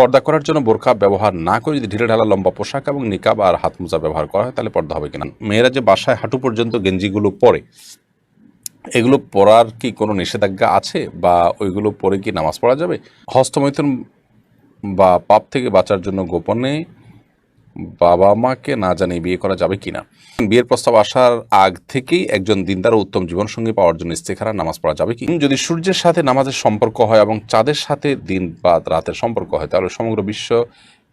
পর্দা করার জন্য বোরকা ব্যবহার না করে যদি ঢিলেঢালা লম্বা পোশাক এবং নিকাব আর হাত মোজা ব্যবহার করা হয় তাহলে পর্দা হবে কিনা। মেয়েরা যে বাসায় হাঁটু পর্যন্ত গেঞ্জিগুলো পরে, এগুলো পরার কি কোনো নিষেধাজ্ঞা আছে বা ওইগুলো পরে কি নামাজ পড়া যাবে? হস্তমৈথুন বা পাপ থেকে বাঁচার জন্য গোপনে বাবা মাকে না জানিয়ে বিয়ে করা যাবে কিনা। বিয়ের প্রস্তাব আসার আগ থেকেই একজন দিনদার ও উত্তম জীবনসঙ্গী পাওয়ার জন্য ইস্তেখারা নামাজ পড়া যাবে কি? যদি সূর্যের সাথে নামাজের সম্পর্ক হয় এবং চাঁদের সাথে দিন বা রাতের সম্পর্ক হয় তাহলে সমগ্র বিশ্ব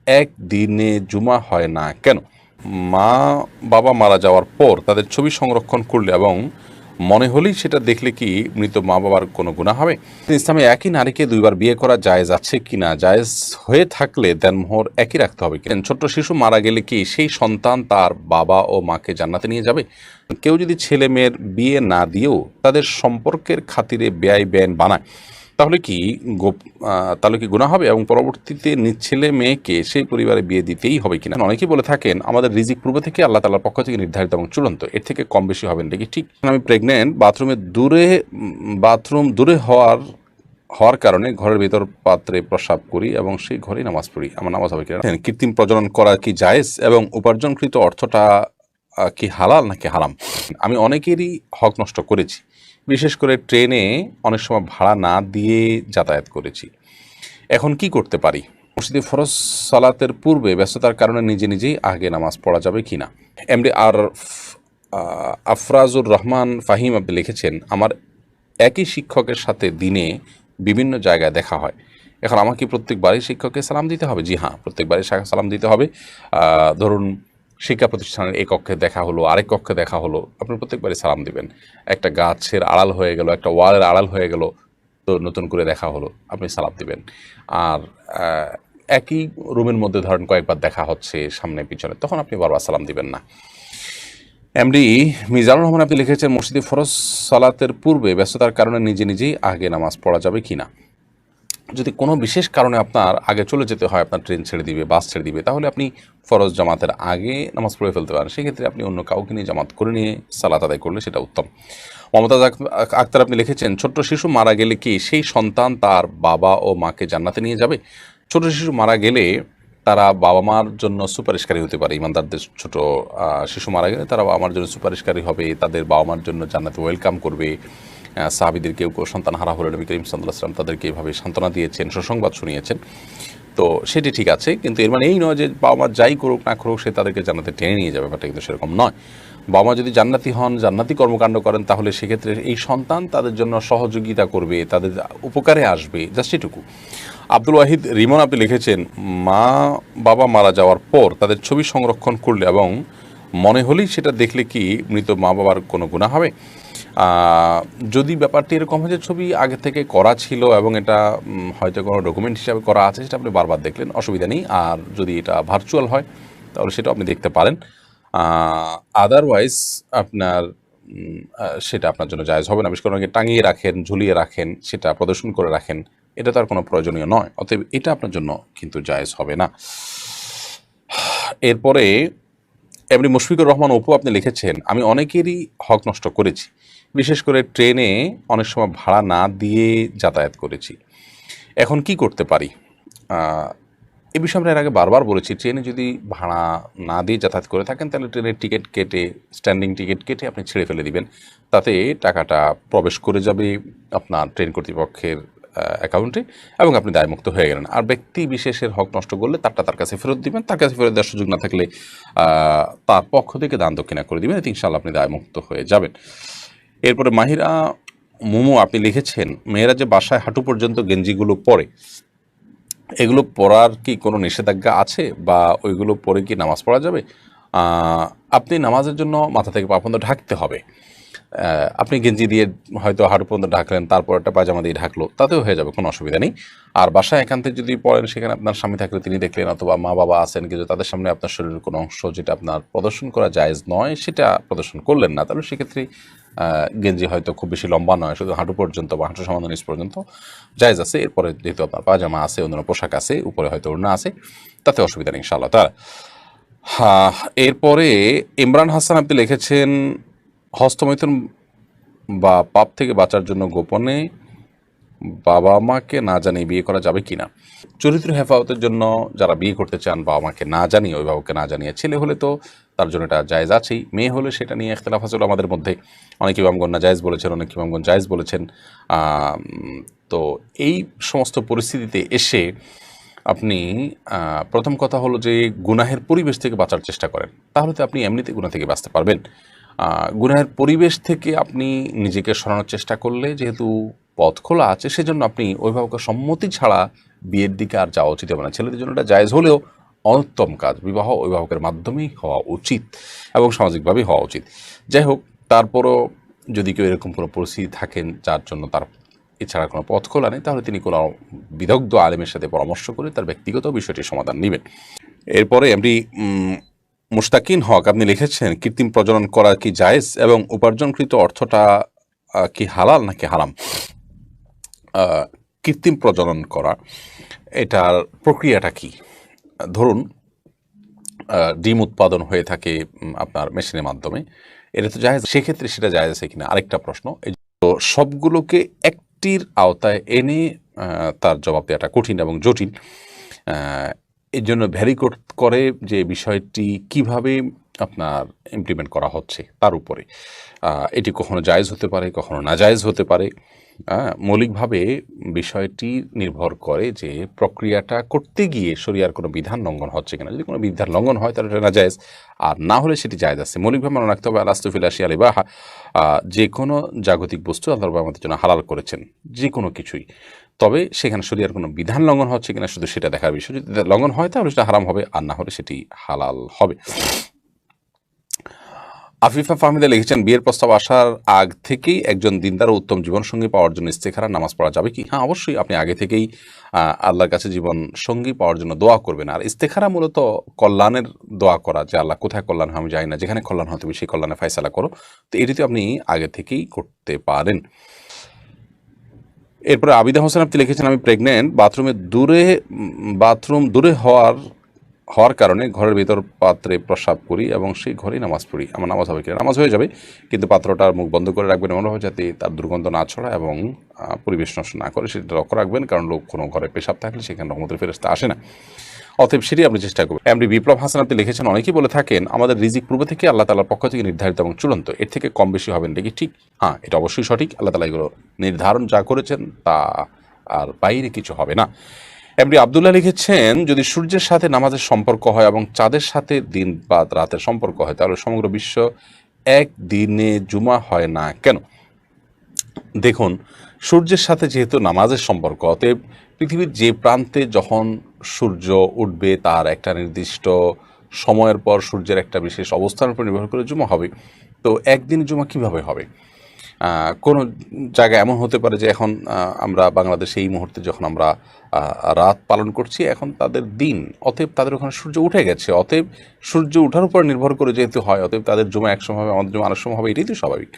এক দিনে জুমা হয় না কেন? মা বাবা মারা যাওয়ার পর তাদের ছবি সংরক্ষণ করলে এবং মনে হলেই সেটা দেখলে কি মৃত মা বাবার কোনো গুনাহ হবে? ইসলামে একই নারীকে দুইবার বিয়ে করা জায়েজ আছে কিনা? জায়েজ হয়ে থাকলে দেনমোহর একই রাখতে হবে কিনা? ছোট্ট শিশু মারা গেলে কি সেই সন্তান তার বাবা ও মাকে জান্নাতে নিয়ে যাবে? কেউ যদি ছেলে মেয়ের বিয়ে না দিয়েও তাদের সম্পর্কের খাতিরে বেআই বেআইন বানায় তাহলে কি গুনাহ হবে এবং পরবর্তীতে নিজ ছেলে মেয়েকে সেই পরিবারে বিয়ে দিতেই হবে কিনা? অনেকেই বলে থাকেন আমাদের রিজিক পূর্ব থেকে আল্লাহ তাআলার পক্ষ থেকে নির্ধারিত এবং চূড়ান্ত, এর থেকে কম বেশি হবে না কি ঠিক? আমি প্রেগনেন্ট, বাথরুম দূরে হওয়ার কারণে ঘরের ভেতর পাত্রে প্রস্রাব করি এবং সেই ঘরেই নামাজ পড়ি, আমার নামাজ হবে কিনা? কৃত্রিম প্রজনন করা কি জায়েজ এবং উপার্জনকৃত অর্থটা কি হালাল নাকি হারাম? আমি অনেকেরই হক নষ্ট করেছি, বিশেষ করে ট্রেনে অনেক সময় ভাড়া না দিয়ে যাতায়াত করেছি। এখন কি করতে পারি? মসজিদে ফরজ সালাতের পূর্বে ব্যস্ততার কারণে নিজে নিজেই আগে নামাজ পড়া যাবে কিনা? এমডি আফরাজুর রহমান ফাহিম আপনি লিখেছেন, আমার একই শিক্ষকের সাথে দিনে বিভিন্ন জায়গায় দেখা হয়, এখন আমাকে প্রত্যেকবারই শিক্ষককে সালাম দিতে হবে? জি হ্যাঁ, প্রত্যেকবারই সালাম দিতে হবে। ধরুন শিক্ষা প্রতিষ্ঠানের এই কক্ষে দেখা হলো, আরেক কক্ষে দেখা হলো, আপনি প্রত্যেকবারই সালাম দিবেন। একটা গাছের আড়াল হয়ে গেল, একটা ওয়ালের আড়াল হয়ে গেল, তো নতুন করে দেখা হলো, আপনি সালাম দিবেন। আর একই রুমের মধ্যে ধরেন কয়েকবার দেখা হচ্ছে সামনে পিছনে, তখন আপনি বারবার সালাম দিবেন না। এমডি মিজানুর রহমান আপনি লিখেছেন, মসজিদে ফরজ সালাতের পূর্বে ব্যস্ততার কারণে নিজে নিজেই আগে নামাজ পড়া যাবে কিনা? যদি কোনো বিশেষ কারণে আপনার আগে চলে যেতে হয়, আপনার ট্রেন ছেড়ে দিবে, বাস ছেড়ে দিবে, তাহলে আপনি ফরজ জামাতের আগে নামাজ পড়ে ফেলতে পারেন। সেক্ষেত্রে আপনি অন্য কাউকে নিয়ে জামাত করে নিয়ে সালাত আদায় করলে সেটা উত্তম। মমতাজ আক্তার আপনি লিখেছেন, ছোট্ট শিশু মারা গেলে কি সেই সন্তান তার বাবা ও মাকে জান্নাতে নিয়ে যাবে? ছোট শিশু মারা গেলে তারা বাবা মার জন্য সুপারিশকারী হতে পারে। ইমানদারদের ছোট শিশু মারা গেলে তারা বাবা মার জন্য সুপারিশকারী হবে, তাদের বাবা মার জন্য জান্নাতে ওয়েলকাম করবে। সাহাবীদের কেউ সন্তান হারা হলে নবী করিম সাল্লাল্লাহু আলাইহি ওয়াসাল্লাম তাদেরকে এইভাবে সান্ত্বনা দিয়েছেন, সুসংবাদ শুনিয়েছেন। তো সেটি ঠিক আছে, কিন্তু এর মানে এই নয় যে বাবা মা যাই করুক না করুক সে তাদেরকে জান্নাতে টেনে নিয়ে যাবে, ব্যাপারটা কিন্তু সেরকম নয়। বাবা মা যদি জান্নাতি হন, জান্নাতি কর্মকাণ্ড করেন, তাহলে সেক্ষেত্রে এই সন্তান তাদের জন্য সহযোগিতা করবে, তাদের উপকারে আসবে, জাস্ট এটুকু। আব্দুল ওয়াহিদ রিমন আপনি লিখেছেন, মা বাবা মারা যাওয়ার পর তাদের ছবি সংরক্ষণ করলে এবং মনে হলেই সেটা দেখলে কি মৃত মা বাবার কোনো গুনাহ হবে? যদি ব্যাপারটি এরকম হয় যে ছবি আগে থেকে করা ছিল এবং এটা হয়তো কোনো ডকুমেন্ট হিসাবে করা আছে, সেটা আপনি বারবার দেখলেন, অসুবিধা নেই। আর যদি এটা ভার্চুয়াল হয় তাহলে সেটা আপনি দেখতে পারেন। আদারওয়াইজ আপনার সেটা আপনার জন্য জায়েজ হবে না। বিশেষ করে অনেকে টাঙিয়ে রাখেন, ঝুলিয়ে রাখেন, সেটা প্রদর্শন করে রাখেন, এটা তার কোনো প্রয়োজনীয় নয়, অতএব এটা আপনার জন্য কিন্তু জায়েজ হবে না। এরপরে এমনি মুশফিকুর রহমান অপু আপনি লিখেছেন, আমি অনেকেরই হক নষ্ট করেছি, বিশেষ করে ট্রেনে অনেক সময় ভাড়া না দিয়ে যাতায়াত করেছি। এখন কি করতে পারি? এ বিষয়ে আমরা এর আগে বারবার বলেছি, ট্রেনে যদি ভাড়া না দিয়ে যাতায়াত করে থাকেন তাহলে ট্রেনের টিকিট কেটে, স্ট্যান্ডিং টিকিট কেটে আপনি ছেড়ে ফেলে দিবেন, তাতে টাকাটা প্রবেশ করে যাবে আপনার ট্রেন কর্তৃপক্ষের অ্যাকাউন্টে এবং আপনি দায়মুক্ত হয়ে গেলেন। আর ব্যক্তি বিশেষের হক নষ্ট করলে তারটা তার কাছে ফেরত দিবেন, তার কাছে ফেরত দেওয়ার সুযোগ না থাকলে তার পক্ষ থেকে দান দক্ষিণা করে দিবেন, এতে ইনশাআল্লাহ আপনি দায়মুক্ত হয়ে যাবেন। এরপরে মাহিরা মোমো আপনি লিখেছেন, মেয়েরা যে বাসায় হাঁটু পর্যন্ত গেঞ্জিগুলো পরে, এগুলো পরার কি কোনো নিষেধাজ্ঞা আছে বা ওইগুলো পরে কি নামাজ পড়া যাবে? আপনি নামাজের জন্য মাথা থেকে পা পর্যন্ত ঢাকতে হবে। আপনি গেঞ্জি দিয়ে হয়তো হাঁটু পর্যন্ত ঢাকলেন, তারপর একটা পায়জামা দিয়ে ঢাকলো, তাতেও হয়ে যাবে, কোনো অসুবিধা নেই। আর বাসায় একান্তে যদি পড়েন, সেখানে আপনার স্বামী থাকলে তিনি দেখলেন, অথবা মা বাবা আছেন, কিন্তু তাদের সামনে আপনার শরীরের কোনো অংশ যেটা আপনার প্রদর্শন করা জায়েজ নয় সেটা প্রদর্শন করলেন না, তাহলে সেক্ষেত্রে গেঞ্জি হয়তো খুব বেশি লম্বা নয়, শুধু হাঁটু পর্যন্ত বা হাঁটু সামান্য নিচ পর্যন্ত জায়েজ আছে। এরপরে যেহেতু আপনার পায়জামা আছে, অন্যান্য পোশাক আছে, উপরে হয়তো ওড়না আছে, তাতে অসুবিধা নেই ইনশাআল্লাহ তাআলা। হ্যাঁ, এরপরে ইমরান হাসান আপনি লিখেছেন, হস্তমৈথুন বা পাপ থেকে বাঁচার জন্য গোপনে বাবা মাকে না জানিয়ে বিয়ে করা যাবে কিনা? চরিত্র হেফাজতের জন্য যারা বিয়ে করতে চান বাবা মাকে না জানিয়ে, অভিভাবককে না জানিয়ে, ছেলে হলে তো তার জন্য এটা জায়েজ আছেই, মেয়ে হলে সেটা নিয়ে ইখতিলাফ আছে আমাদের মধ্যে। অনেক ইমামগণ না জায়েজ বলেছেন, অনেক ইমামগণ জায়েজ বলেছেন। তো এই সমস্ত পরিস্থিতিতে এসে আপনি প্রথম কথা হলো যে গুনাহের পরিবেশ থেকে বাঁচার চেষ্টা করেন, তাহলে তো আপনি এমনিতে গুনাহ থেকে বাঁচতে পারবেন। গুনাহের পরিবেশ থেকে আপনি নিজেকে সরানোর চেষ্টা করলে যেহেতু পথ খোলা আছে, সেজন্য আপনি অভিভাবকের সম্মতি ছাড়া বিয়ের দিকে আর যাওয়া উচিত হবে না। ছেলেদের জন্য এটা জায়েজ হলেও অনুত্তম কাজ, বিবাহ অভিভাবকের মাধ্যমেই হওয়া উচিত এবং সামাজিকভাবেই হওয়া উচিত। যাই হোক, তারপরও যদি কেউ এরকম কোনো পরিস্থিতি থাকেন যার জন্য তার এছাড়া কোনো পথ খোলা নেই, তাহলে তিনি কোনো বিদগ্ধ আলেমের সাথে পরামর্শ করে তার ব্যক্তিগত বিষয়টির সমাধান নেবেন। এরপরে এমডি মুশতাকিন হক আপনি লিখেছেন, কৃত্রিম প্রজনন করা কি জায়েজ এবং উপার্জনকৃত অর্থটা কি হালাল নাকি হারাম? কৃত্রিম প্রজনন করা, এটার প্রক্রিয়াটা কি? ধরুন ডিম উৎপাদন হয়ে থাকে আপনার মেশিনের মাধ্যমে, এটা তো জায়েজ, সেক্ষেত্রে সেটা জায়েজ আছে কিনা আরেকটা প্রশ্ন। তো সবগুলোকে একটির আওতায় এনে তার জবাব দেওয়াটা কঠিন এবং জটিল। এর জন্য ভ্যারি করে যে বিষয়টি কিভাবে আপনার ইমপ্লিমেন্ট করা হচ্ছে তার উপরে। এটি কখনো জায়েজ হতে পারে, কখনো নাজায়েজ হতে পারে। মৌলিকভাবে বিষয়টি নির্ভর করে যে প্রক্রিয়াটা করতে গিয়ে শরিয়ার কোনো বিধান লঙ্ঘন হচ্ছে কিনা। যদি কোনো বিধান লঙ্ঘন হয় তাহলে এটা নাজায়েজ, আর না হলে সেটি জায়েজ আছে। মৌলিকভাবে মনে রাখতে হবে আলাস্তুফিল আশিয়া ইবাহা, যে কোনো জাগতিক বস্তু আল্লাহ রাব্বুল আমাদের জন্য হালাল করেছেন, যে কোনো কিছুই। তবে সেখানে শরিয়ার কোনো বিধান লঙ্ঘন হচ্ছে কিনা শুধু সেটা দেখার বিষয়। যদি লঙ্ঘন হয় তাহলে সেটা হারাম হবে, আর না হলে সেটি হালাল হবে। আফিফা ফাহমিদা লিখেছেন, বিয়ের প্রস্তাব আসার আগ থেকেই একজন দিনদার ও উত্তম জীবনসঙ্গী পাওয়ার জন্য ইস্তেখারা নামাজ পড়া যাবে কি? হ্যাঁ, অবশ্যই। আপনি আগে থেকেই আল্লাহর কাছে জীবন সঙ্গী পাওয়ার জন্য দোয়া করবেন। আর ইস্তেখারা মূলত কল্যাণের দোয়া করা, যে আল্লাহ কোথায় কল্যাণ হয় আমি জানি না, যেখানে কল্যাণ হয় তুমি সেই কল্যাণে ফয়সালা করো। তো এটিতে আপনি আগে থেকেই করতে পারেন। এরপরে আবিদা হোসেন আপনি লিখেছেন, আমি প্রেগনেন্ট, বাথরুম দূরে হওয়ার কারণে ঘরের ভিতর পাত্রে প্রস্রাব করি এবং সেই ঘরেই নামাজ পড়ি, আমার নামাজ হবে কিনা? নামাজ হয়ে যাবে, কিন্তু পাত্রটার মুখ বন্ধ করে রাখবেন এমনভাবে যাতে তার দুর্গন্ধ না ছড়ায় এবং পরিবেশ নষ্ট না করে, সেটা লক্ষ্য রাখবেন। কারণ লোক কোনো ঘরে পেশাব থাকলে সেখানে রহমতের ফেরেশতা আসে না, অতএব সেটি আপনি চেষ্টা করবেন। এমডি বিপ্লব হাসান আপনি লিখেছেন, অনেকেই বলে থাকেন আমাদের রিজিক পূর্ব থেকে আল্লাহ তাআলার পক্ষ থেকে নির্ধারিত এবং চূড়ান্ত, এর থেকে কম বেশি হবেন নাকি ঠিক? হ্যাঁ, এটা অবশ্যই সঠিক। আল্লাহ তাআলা এগুলো নির্ধারণ যা করেছেন তা আর বাইরে কিছু হবে না। এমডি আব্দুল্লাহ লিখেছেন, যদি সূর্যের সাথে নামাজের সম্পর্ক হয় এবং চাঁদের সাথে দিন বা রাতের সম্পর্ক হয়, তাহলে সমগ্র বিশ্ব একদিনে জুমা হয় না কেন? দেখুন, সূর্যের সাথে যেহেতু নামাজের সম্পর্ক, অতএব পৃথিবীর যে প্রান্তে যখন সূর্য উঠবে তার একটা নির্দিষ্ট সময়ের পর সূর্যের একটা বিশেষ অবস্থানের উপর নির্ভর করে জুমা হবে। তো একদিন জুমা কিভাবে হবে? কোনো জায়গায় এমন হতে পারে যে এখন আমরা বাংলাদেশে এই মুহূর্তে যখন আমরা রাত পালন করছি, এখন তাদের দিন, অতএব তাদের ওখানে সূর্য উঠে গেছে। অতএব সূর্য ওঠার উপর নির্ভর করে যেহেতু হয়, অতএব তাদের জুমা এক সময় হবে, আমাদের জুমা আরেক সময় হবে, এটাই তো স্বাভাবিক।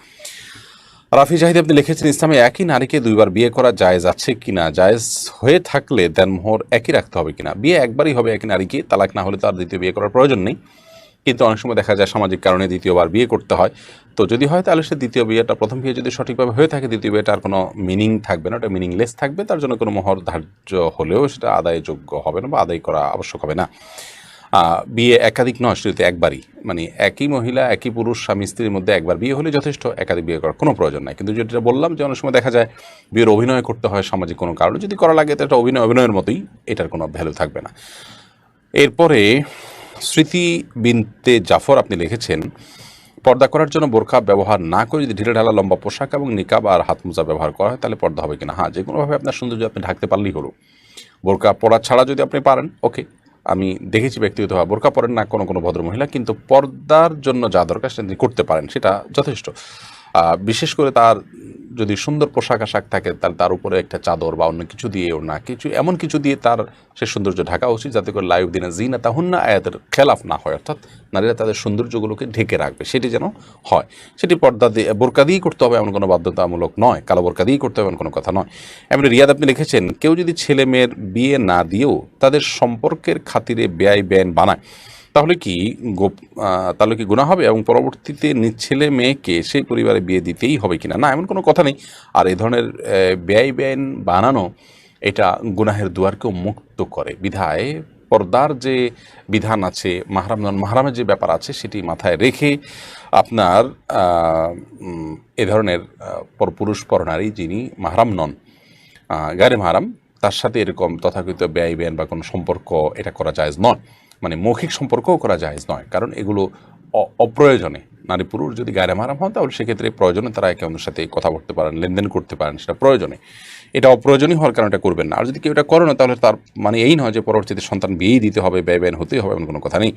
রাফি জাহিদ আপনি লিখেছেন, ইসলামে একই নারীকে দুইবার বিয়ে করা জায়েজ আছে কিনা? জায়েজ হয়ে থাকলে দেনমোহর একই রাখতে হবে কিনা? বিয়ে একবারই হবে একই নারীকে, তালাক না হলে তার দ্বিতীয় বিয়ে করার প্রয়োজন নেই। কিন্তু অনেক সময় দেখা যায় সামাজিক কারণে দ্বিতীয়বার বিয়ে করতে হয়। তো যদি হয় তাহলে সে দ্বিতীয় বিয়েটা, প্রথম বিয়ে যদি সঠিকভাবে হয়ে থাকে, দ্বিতীয় বিয়েটা আর কোনো মিনিং থাকবে না, ওটা মিনিংলেস থাকবে। তার জন্য কোনো মোহর ধার্য হলেও সেটা আদায়যোগ্য হবে না বা আদায় করা আবশ্যক হবে না। বিয়ে একাধিক নয়, শুধু একবারই, মানে একই মহিলা একই পুরুষ স্বামী স্ত্রীর মধ্যে একবার বিয়ে হলে যথেষ্ট, একাধিক বিয়ে করার কোনো প্রয়োজন নাই। কিন্তু যেটা বললাম যে অনেক সময় দেখা যায় বিয়ের অভিনয় করতে হয় সামাজিক কোনো কারণে, যদি করা লাগে তো এটা অভিনয়ের মতোই, এটার কোনো ভ্যালু থাকবে না। এরপরে স্মৃতি বিনতে জাফর আপনি লিখেছেন, পর্দা করার জন্য বোরখা ব্যবহার না করে যদি ঢিলে ঢালা লম্বা পোশাক এবং নিকাব আর হাত মোজা ব্যবহার করা হয় তাহলে পর্দা হবে কিনা? হ্যাঁ, যে কোনোভাবে আপনার সৌন্দর্য আপনি ঢাকতে পারলেই হলো। বোরকা পরা ছাড়া যদি আপনি পারেন, ওকে। আমি দেখেছি ব্যক্তিগতভাবে বোরকা পরেন না কোনো কোনো ভদ্রমহিলা, কিন্তু পর্দার জন্য যা দরকার সেটা তিনি করতে পারেন, সেটা যথেষ্ট। বিশেষ করে তার যদি সুন্দর পোশাক আশাক থাকে, তাহলে তার উপরে একটা চাদর বা অন্য কিছু দিয়ে, না কিছু এমন কিছু দিয়ে তার সে সৌন্দর্য ঢাকা উচিত, যাতে করে লাইভ দিনে জিনা তাহুন্না আয়াতের খেলাফ না হয়, অর্থাৎ নারীরা তাদের সৌন্দর্যগুলোকে ঢেকে রাখবে, সেটি যেন হয়। সেটি পর্দা দিয়ে, বোরকা দিয়েই করতে হবে এমন কোনো বাধ্যতামূলক নয়, কালো বোরকা দিয়েই করতে হবে এমন কোনো কথা নয়। এমনি রিয়াদ আপনি লিখেছেন, কেউ যদি ছেলে মেয়ের বিয়ে না দিয়েও তাদের সম্পর্কের খাতিরে বেআই বেআইন বানায়, তাহলে কি তাহলে কি গুনাহ হবে এবং পরবর্তীতে নিজ ছেলে মেয়েকে সেই পরিবারে বিয়ে দিতেই হবে কিনা? না, এমন কোনো কথা নেই। আর এ ধরনের বেআইন বানানো এটা গুনাহের দুয়ারকেও মুক্ত করে। বিধায় পর্দার যে বিধান আছে, মাহরাম নন মাহরামের যে ব্যাপার আছে সেটি মাথায় রেখে আপনার এ ধরনের পরপুরুষ পরনারী যিনি মাহরাম নন, গায়রে মাহরাম, তার সাথে এরকম তথাকথিত বেআইন বা কোনো সম্পর্ক এটা করা জায়েজ নয়। মানে মৌখিক সম্পর্কও করা জায়েজ নয়, কারণ এগুলো অপ্রয়োজনে। নারী পুরুষ যদি গায়রে মাহরাম হন তাহলে সেক্ষেত্রে প্রয়োজনে তারা একে অন্যের সাথে কথা বলতে পারেন, লেনদেন করতে পারেন, সেটা প্রয়োজনে। এটা অপ্রয়োজনীয় হওয়ার কারণে এটা করবেন না। আর যদি কেউ এটা করে না তাহলে তার মানে এই নয় যে পরবর্তীতে সন্তান বিয়েই দিতে হবে, বেআইন হতেই হবে, এমন কোনো কথা নেই।